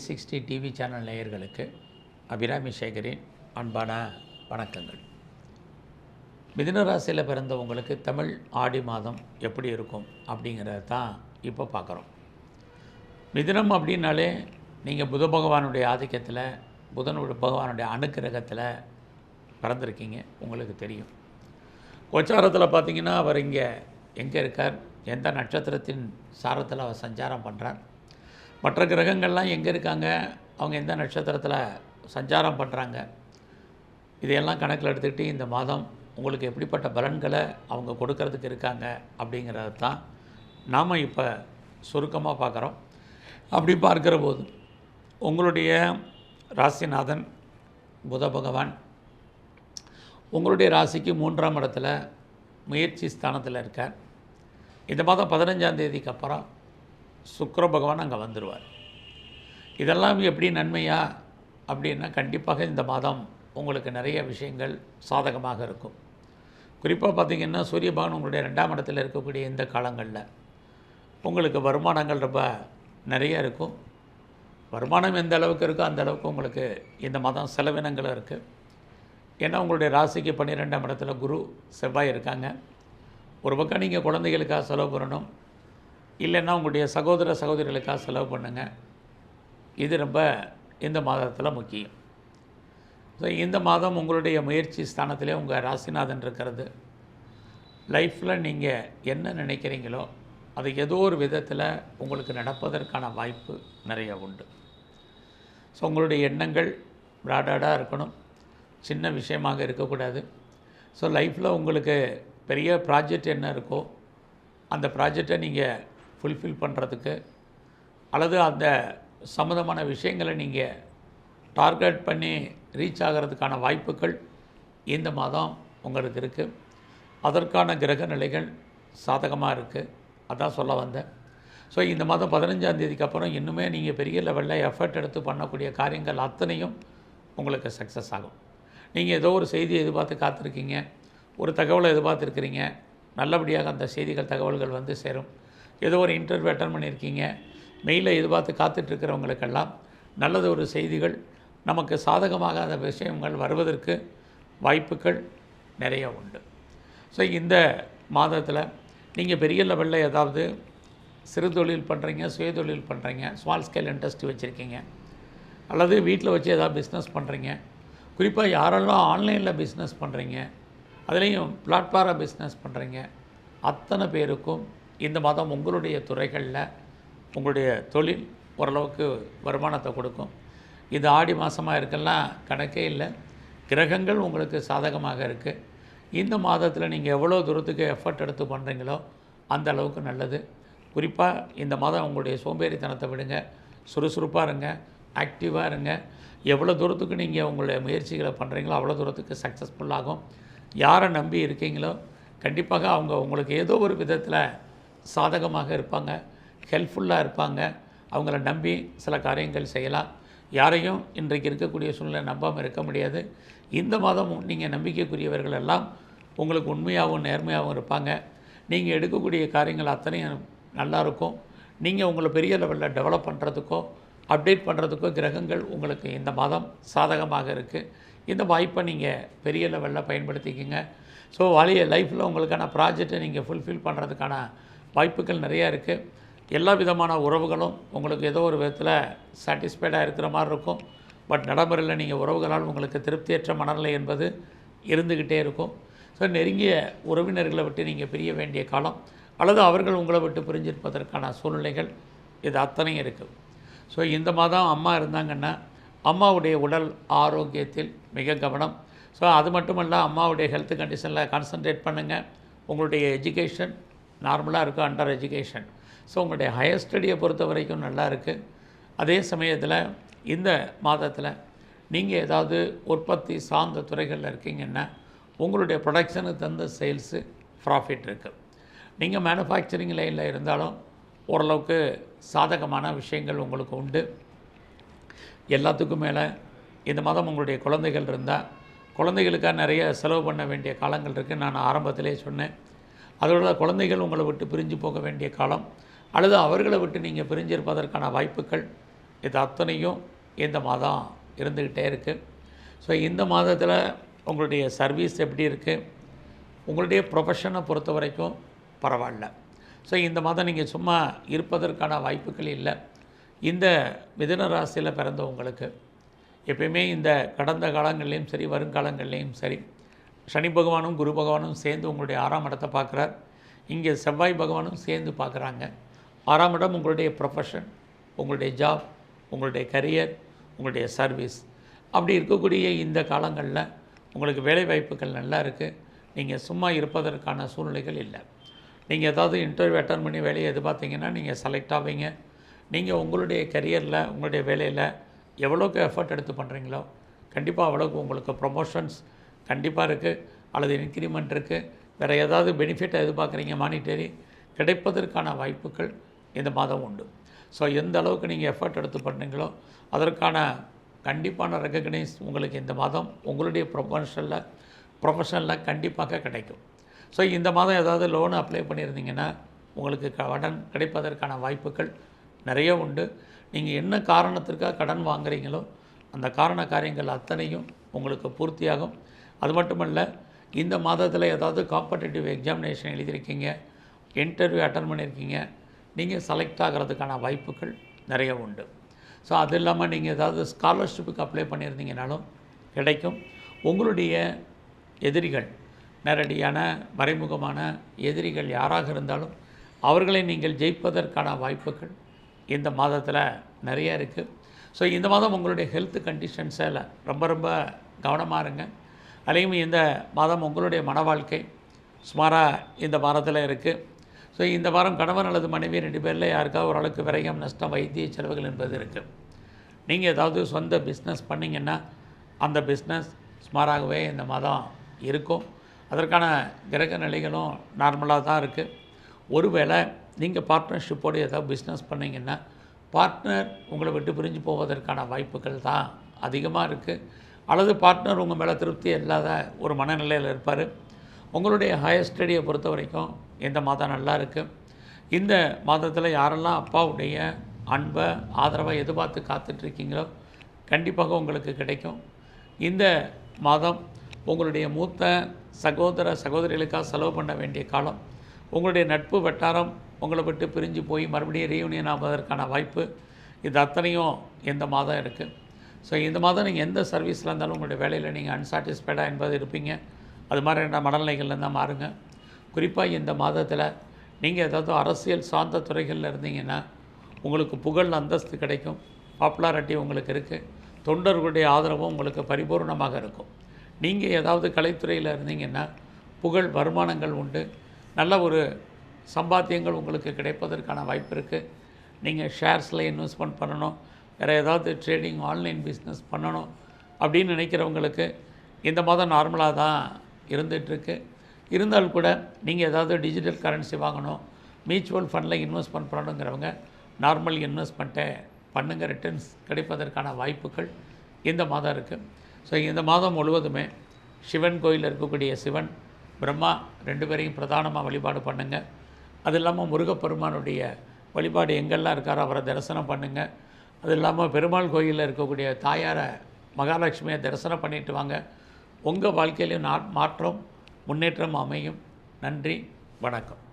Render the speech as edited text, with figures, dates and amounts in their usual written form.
360 TV channel நேயர்களுக்கு அபிராமி சேகரின் அன்பான வணக்கங்கள். மிதுன ராசியில் பிறந்த உங்களுக்கு தமிழ் ஆடி மாதம் எப்படி இருக்கும் அப்படிங்கிறத தான் இப்போ பார்க்குறோம். மிதுனம் அப்படின்னாலே நீங்கள் புத பகவானுடைய ஆதிக்கத்தில், புதனுடைய பகவானுடைய அனுக்கிரகத்தில் பிறந்திருக்கீங்க, உங்களுக்கு தெரியும். கோச்சாரத்தில் பார்த்தீங்கன்னா அவர் இங்கே எங்கே இருக்கார், எந்த நட்சத்திரத்தின் சாரத்தில் அவர் சஞ்சாரம் பண்ணுறார், மற்ற கிரகங்கள்லாம் எங்கே இருக்காங்க, அவங்க எந்த நட்சத்திரத்தில் சஞ்சாரம் பண்ணுறாங்க, இதையெல்லாம் கணக்கில் எடுத்துக்கிட்டு இந்த மாதம் உங்களுக்கு எப்படிப்பட்ட பலன்களை அவங்க கொடுக்கறதுக்கு இருக்காங்க அப்படிங்கிறது தான் நாம் இப்போ சுருக்கமாக பார்க்குறோம். அப்படி பார்க்குற போது உங்களுடைய ராசிநாதன் புத பகவான் உங்களுடைய ராசிக்கு 3ஆம் இடத்துல முயற்சி ஸ்தானத்தில் இருக்கார். இந்த மாதம் 15ஆம் தேதிக்கு அப்புறம் சுக்கிர பகவான் அங்கே வந்துடுவார். இதெல்லாம் எப்படி நன்மையா அப்படின்னா, கண்டிப்பாக இந்த மாதம் உங்களுக்கு நிறைய விஷயங்கள் சாதகமாக இருக்கும். குறிப்பாக பார்த்திங்கன்னா சூரிய பகவான் உங்களுடைய 2ஆம் இடத்தில் இருக்கக்கூடிய இந்த காலங்களில் உங்களுக்கு வருமானங்கள் ரொம்ப நிறைய இருக்கும். வருமானம் எந்த அளவுக்கு இருக்கோ அந்த அளவுக்கு உங்களுக்கு இந்த மாதம் செலவினங்களும் இருக்குது. ஏன்னா உங்களுடைய ராசிக்கு 12ஆம் இடத்துல குரு செவ்வாய் இருக்காங்க. ஒரு பக்கம் நீங்கள் குழந்தைகளுக்காக செலவு பண்ணணும், இல்லைன்னா உங்களுடைய சகோதர சகோதரிகளுக்காக செலவு பண்ணுங்கள். இது ரொம்ப இந்த மாதத்தில் முக்கியம். ஸோ இந்த மாதம் உங்களுடைய முயற்சி ஸ்தானத்திலே உங்கள் ராசிநாதன் இருக்கிறது. லைஃப்பில் நீங்கள் என்ன நினைக்கிறீங்களோ அது ஏதோ ஒரு விதத்தில் உங்களுக்கு நடப்பதற்கான வாய்ப்பு நிறைய உண்டு. ஸோ உங்களுடைய எண்ணங்கள் ப்ராடாக இருக்கணும், சின்ன விஷயமாக இருக்கக்கூடாது. ஸோ லைஃப்பில் உங்களுக்கு பெரிய ப்ராஜெக்ட் என்ன இருக்கோ அந்த ப்ராஜெக்டை நீங்கள் ஃபுல்ஃபில் பண்ணுறதுக்கு, அல்லது அந்த சம்மந்தமான விஷயங்களை நீங்கள் டார்கெட் பண்ணி ரீச் ஆகிறதுக்கான வாய்ப்புகள் இந்த மாதம் உங்களுக்கு இருக்குது. அதற்கான கிரக நிலைகள் சாதகமாக இருக்குது, அதான் சொல்ல வந்தேன். ஸோ இந்த மாதம் 15ஆம் தேதிக்கு அப்புறம் இன்னுமே நீங்கள் பெரிய லெவலில் எஃபர்ட் எடுத்து பண்ணக்கூடிய காரியங்கள் அத்தனையும் உங்களுக்கு சக்ஸஸ் ஆகும். நீங்கள் ஏதோ ஒரு செய்தியை எதிர்பார்த்து காத்திருக்கீங்க, ஒரு தகவலை எதிர்பார்த்துருக்கிறீங்க, நல்லபடியாக அந்த செய்திகள் தகவல்கள் வந்து சேரும். ஏதோ ஒரு இன்டர்வியூ அட்டன் பண்ணியிருக்கீங்க, மெயிலில் எதிர்பார்த்து காத்துட்ருக்கிறவங்களுக்கெல்லாம் நல்லது ஒரு செய்திகள் நமக்கு சாதகமாக அந்த விஷயங்கள் வருவதற்கு வாய்ப்புகள் நிறைய உண்டு. ஸோ இந்த மாதத்தில் நீங்கள் பெரிய லெவலில் ஏதாவது சிறு தொழில் பண்ணுறீங்க, சுய தொழில் பண்ணுறீங்க, ஸ்மால் ஸ்கேல் இண்டஸ்ட்ரி வச்சுருக்கீங்க, அல்லது வீட்டில் வச்சு ஏதாவது பிஸ்னஸ் பண்ணுறீங்க, குறிப்பாக யாரெல்லாம் ஆன்லைனில் பிஸ்னஸ் பண்ணுறீங்க, அதுலேயும் பிளாட்ஃபார்மாக பிஸ்னஸ் பண்ணுறீங்க, அத்தனை பேருக்கும் இந்த மாதம் உங்களுடைய துறைகளில் உங்களுடைய தொழில் ஓரளவுக்கு வருமானத்தை கொடுக்கும். இது ஆடி மாதமாக இருக்கலாம் கணக்கே இல்லை, கிரகங்கள் உங்களுக்கு சாதகமாக இருக்குது. இந்த மாதத்தில் நீங்கள் எவ்வளோ தூரத்துக்கு எஃபர்ட் எடுத்து பண்ணுறீங்களோ அந்த அளவுக்கு நல்லது. குறிப்பாக இந்த மாதம் உங்களுடைய சோம்பேறித்தனத்தை விடுங்க, சுறுசுறுப்பாக இருங்க, ஆக்டிவாக இருங்க. எவ்வளோ தூரத்துக்கு நீங்கள் உங்களுடைய முயற்சிகளை பண்ணுறீங்களோ அவ்வளோ தூரத்துக்கு சக்ஸஸ்ஃபுல்லாகும். யாரை நம்பி இருக்கீங்களோ கண்டிப்பாக அவங்க உங்களுக்கு ஏதோ ஒரு விதத்தில் சாதகமாக இருப்பாங்க, ஹெல்ப்ஃபுல்லாக இருப்பாங்க. அவங்கள நம்பி சில காரியங்கள் செய்யலாம். யாரையும் இன்றைக்கு இருக்கக்கூடிய சூழ்நிலை நம்பாமல் இருக்க முடியாது. இந்த மாதம் நீங்கள் நம்பிக்கைக்குரியவர்கள் எல்லாம் உங்களுக்கு உண்மையாகவும் நேர்மையாகவும் இருப்பாங்க. நீங்கள் எடுக்கக்கூடிய காரியங்கள் அத்தனையும் நல்லாயிருக்கும். நீங்கள் உங்களை பெரிய லெவலில் டெவலப் பண்ணுறதுக்கோ அப்டேட் பண்ணுறதுக்கோ கிரகங்கள் உங்களுக்கு இந்த மாதம் சாதகமாக இருக்குது. இந்த வாய்ப்பை நீங்கள் பெரிய லெவலில் பயன்படுத்திக்கிங்க. ஸோ லைஃப்பில் உங்களுக்கான ப்ராஜெக்டை நீங்கள் ஃபுல்ஃபில் பண்ணுறதுக்கான வாய்ப்புகள் நிறையா இருக்குது. எல்லா விதமான உறவுகளும் உங்களுக்கு ஏதோ ஒரு விதத்தில் சாட்டிஸ்ஃபைடாக இருக்கிற மாதிரி இருக்கும். பட் நடைமுறையில் நீங்கள் உறவுகளால் உங்களுக்கு திருப்தியற்ற மனநிலை என்பது இருந்துக்கிட்டே இருக்கும். ஸோ நெருங்கிய உறவினர்களை விட்டு நீங்கள் பிரிய வேண்டிய காலம், அல்லது அவர்கள் உங்களை விட்டு பிரிஞ்சிருப்பதற்கான சூழ்நிலைகள் இது அத்தனையும் இருக்குது. ஸோ இந்த மாதம் அம்மா இருந்தாங்கன்னா அம்மாவுடைய உடல் ஆரோக்கியத்தில் மிக கவனம். ஸோ அது மட்டுமல்ல, அம்மாவுடைய ஹெல்த் கண்டிஷனில் கான்சன்ட்ரேட் பண்ணுங்கள். உங்களுடைய எஜுகேஷன் நார்மலாக இருக்கும், அண்டர் எஜுகேஷன். ஸோ உங்களுடைய ஹையர் ஸ்டடியை பொறுத்த வரைக்கும் நல்லா இருக்குது. அதே சமயத்தில் இந்த மாதத்தில் நீங்கள் ஏதாவது உற்பத்தி சார்ந்த துறைகளில் இருக்கீங்கன்னா உங்களுடைய ப்ரொடக்ஷனுக்கு தகுந்த சேல்ஸு ப்ராஃபிட் இருக்குது. நீங்கள் மேனுஃபேக்சரிங் லைனில் இருந்தாலும் ஓரளவுக்கு சாதகமான விஷயங்கள் உங்களுக்கு உண்டு. எல்லாத்துக்கும் மேலே இந்த மாதம் உங்களுடைய குழந்தைகள் இருந்தால் குழந்தைகளுக்காக நிறைய செலவு பண்ண வேண்டிய காலங்கள் இருக்குது. நான் ஆரம்பத்திலே சொன்னேன். அதோட குழந்தைகள் உங்களை விட்டு பிரிஞ்சு போக வேண்டிய காலம், அல்லது அவர்களை விட்டு நீங்கள் பிரிஞ்சிருப்பதற்கான வாய்ப்புகள் இது அத்தனையும் இந்த மாதம் இருந்துக்கிட்டே இருக்குது. ஸோ இந்த மாதத்தில் உங்களுடைய சர்வீஸ் எப்படி இருக்குது, உங்களுடைய ப்ரொஃபஷனை பொறுத்த வரைக்கும் பரவாயில்ல. ஸோ இந்த மாதம் நீங்கள் சும்மா இருப்பதற்கான வாய்ப்புகள் இல்லை. இந்த மிதுன ராசியில் பிறந்தவங்களுக்கு எப்பயுமே இந்த கடந்த காலங்கள்லேயும் சரி வருங்காலங்கள்லேயும் சரி சனி பகவானும் குரு பகவானும் சேர்ந்து உங்களுடைய 6ஆம் இடத்தை பார்க்குறார். இங்கே செவ்வாய் பகவானும் சேர்ந்து பார்க்குறாங்க. 6ஆம் இடம் உங்களுடைய ப்ரொஃபஷன், உங்களுடைய ஜாப், உங்களுடைய கரியர், உங்களுடைய சர்வீஸ். அப்படி இருக்கக்கூடிய இந்த காலங்களில் உங்களுக்கு வேலை வாய்ப்புகள் நல்லா இருக்குது. நீங்கள் சும்மா இருப்பதற்கான சூழ்நிலைகள் இல்லை. நீங்கள் ஏதாவது இன்டர்வியூ அட்டன் பண்ணி வேலையை எதிர்பார்த்தீங்கன்னா நீங்கள் செலக்ட் ஆவீங்க. நீங்கள் உங்களுடைய கரியரில் உங்களுடைய வேலையில் எவ்வளோக்கு எஃபர்ட் எடுத்து பண்ணுறீங்களோ கண்டிப்பாக அவ்வளோக்கு உங்களுக்கு ப்ரொமோஷன்ஸ் கண்டிப்பாக இருக்குது, அல்லது இன்க்ரிமெண்ட் இருக்குது. வேறு ஏதாவது பெனிஃபிட்டை எதிர்பார்க்குறீங்க மானிட்டரி கிடைப்பதற்கான வாய்ப்புகள் இந்த மாதம் உண்டு. ஸோ எந்த அளவுக்கு நீங்கள் எஃபர்ட் எடுத்து பண்ணுறீங்களோ அதற்கான கண்டிப்பான ரெகக்னைஸ் உங்களுக்கு இந்த மாதம் உங்களுடைய ப்ரொஃபஷனில் கண்டிப்பாக கிடைக்கும். ஸோ இந்த மாதம் ஏதாவது லோன் அப்ளை பண்ணியிருந்தீங்கன்னா உங்களுக்கு கடன் கிடைப்பதற்கான வாய்ப்புகள் நிறைய உண்டு. நீங்கள் என்ன காரணத்திற்காக கடன் வாங்குறீங்களோ அந்த காரியங்கள் அத்தனையும் உங்களுக்கு பூர்த்தியாகும். அது மட்டுமல்ல, இந்த மாதத்தில் ஏதாவது காம்படிட்டிவ் எக்ஸாமினேஷன் எழுதியிருக்கீங்க, இன்டர்வியூ அட்டன் பண்ணியிருக்கீங்க, நீங்கள் செலக்ட் ஆகிறதுக்கான வாய்ப்புகள் நிறைய உண்டு. ஸோ அது இல்லாமல் நீங்கள் ஏதாவது ஸ்காலர்ஷிப்புக்கு அப்ளை பண்ணியிருந்தீங்கனாலும் கிடைக்கும். உங்களுடைய எதிரிகள், நேரடியான மறைமுகமான எதிரிகள் யாராக இருந்தாலும் அவர்களை நீங்கள் ஜெயிப்பதற்கான வாய்ப்புகள் இந்த மாதத்தில் நிறைய இருக்குது. ஸோ இந்த மாதம் உங்களுடைய ஹெல்த் கண்டிஷன்ஸில் ரொம்ப ரொம்ப கவனமாக இருங்க. அதையும் இந்த மாதம் உங்களுடைய மன வாழ்க்கை சுமாராக இந்த வாரத்தில் இருக்குது. ஸோ இந்த வாரம் கணவன் அல்லது மனைவி 2 பேரில் யாருக்காவது ஓரளவுக்கு விரயம், நஷ்டம், வைத்திய செலவுகள் என்பது இருக்குது. நீங்கள் ஏதாவது சொந்த பிஸ்னஸ் பண்ணிங்கன்னா அந்த பிஸ்னஸ் சுமாராகவே இந்த மாதம் இருக்கும். அதற்கான கிரக நிலைகளும் நார்மலாக தான் இருக்குது. ஒருவேளை நீங்கள் பார்ட்னர்ஷிப்போடு ஏதாவது பிஸ்னஸ் பண்ணிங்கன்னா பார்ட்னர் உங்களை விட்டு பிரிஞ்சு போவதற்கான வாய்ப்புகள் தான் அதிகமாக இருக்குது. அல்லது பார்ட்னர் உங்கள் மேலே திருப்தி இல்லாத ஒரு மனநிலையில் இருப்பார். உங்களுடைய ஹையர் ஸ்டடியை பொறுத்த வரைக்கும் இந்த மாதம் நல்லா இருக்குது. இந்த மாதத்தில் யாரெல்லாம் அப்பாவுடைய அன்பை, ஆதரவை எதிர்பார்த்து காத்துட்ருக்கீங்களோ கண்டிப்பாக உங்களுக்கு கிடைக்கும். இந்த மாதம் உங்களுடைய மூத்த சகோதர சகோதரிகளுக்காக செலவு பண்ண வேண்டிய காலம். உங்களுடைய நட்பு வட்டாரம் உங்களை விட்டு பிரிஞ்சு போய் மறுபடியும் ரீயூனியன் ஆவதற்கான வாய்ப்பு இது அத்தனையும் இந்த மாதம் இருக்குது. ஸோ இந்த மாதம் நீங்கள் எந்த சர்வீஸில் இருந்தாலும் உங்களுடைய வேலையில் நீங்கள் அன்சாட்டிஸ்ஃபைடாக என்பது இருப்பீங்க. அது மாதிரியான மனநிலைகள்லேருந்து தான் மாறுங்க. குறிப்பாக இந்த மாதத்தில் நீங்கள் ஏதாவது அரசியல் சார்ந்த துறைகளில் இருந்தீங்கன்னா உங்களுக்கு புகழ், அந்தஸ்து கிடைக்கும். பாப்புலாரிட்டி உங்களுக்கு இருக்குது. தொண்டர்களுடைய ஆதரவும் உங்களுக்கு பரிபூர்ணமாக இருக்கும். நீங்கள் ஏதாவது கலைத்துறையில் இருந்தீங்கன்னா புகழ், வருமானங்கள் உண்டு. நல்ல ஒரு சம்பாத்தியங்கள் உங்களுக்கு கிடைப்பதற்கான வாய்ப்பு இருக்குது. நீங்கள் ஷேர்ஸில் இன்வெஸ்ட்மெண்ட் பண்ணணும், வேறு ஏதாவது ட்ரேடிங், ஆன்லைன் பிஸ்னஸ் பண்ணணும் அப்படின்னு நினைக்கிறவங்களுக்கு இந்த மாதம் நார்மலாக தான் இருந்துகிட்ருக்கு. இருந்தாலும் கூட நீங்கள் ஏதாவது டிஜிட்டல் கரன்சி வாங்கணும், மியூச்சுவல் ஃபண்டில் இன்வெஸ்ட்மெண்ட் பண்ணணுங்கிறவங்க நார்மல் இன்வெஸ்ட்மெண்ட்டை பண்ணுங்கள். ரிட்டர்ன்ஸ் கிடைப்பதற்கான வாய்ப்புகள் இந்த மாதம் இருக்குது. ஸோ இந்த மாதம் முழுவதுமே சிவன் கோயிலில் இருக்கக்கூடிய சிவன், பிரம்மா 2 பேரையும் பிரதானமாக வழிபாடு பண்ணுங்கள். அது இல்லாமல் முருகப்பெருமானுடைய வழிபாடு எங்கெல்லாம் இருக்காரோ அவரை தரிசனம் பண்ணுங்கள். அது இல்லாமல் பெருமாள் கோயிலில் இருக்கக்கூடிய தாயாரை, மகாலட்சுமியை தரிசனம் பண்ணிட்டு வாங்க. உங்கள் வாழ்க்கையிலையும் மாற்றம், முன்னேற்றம் அமையும். நன்றி, வணக்கம்.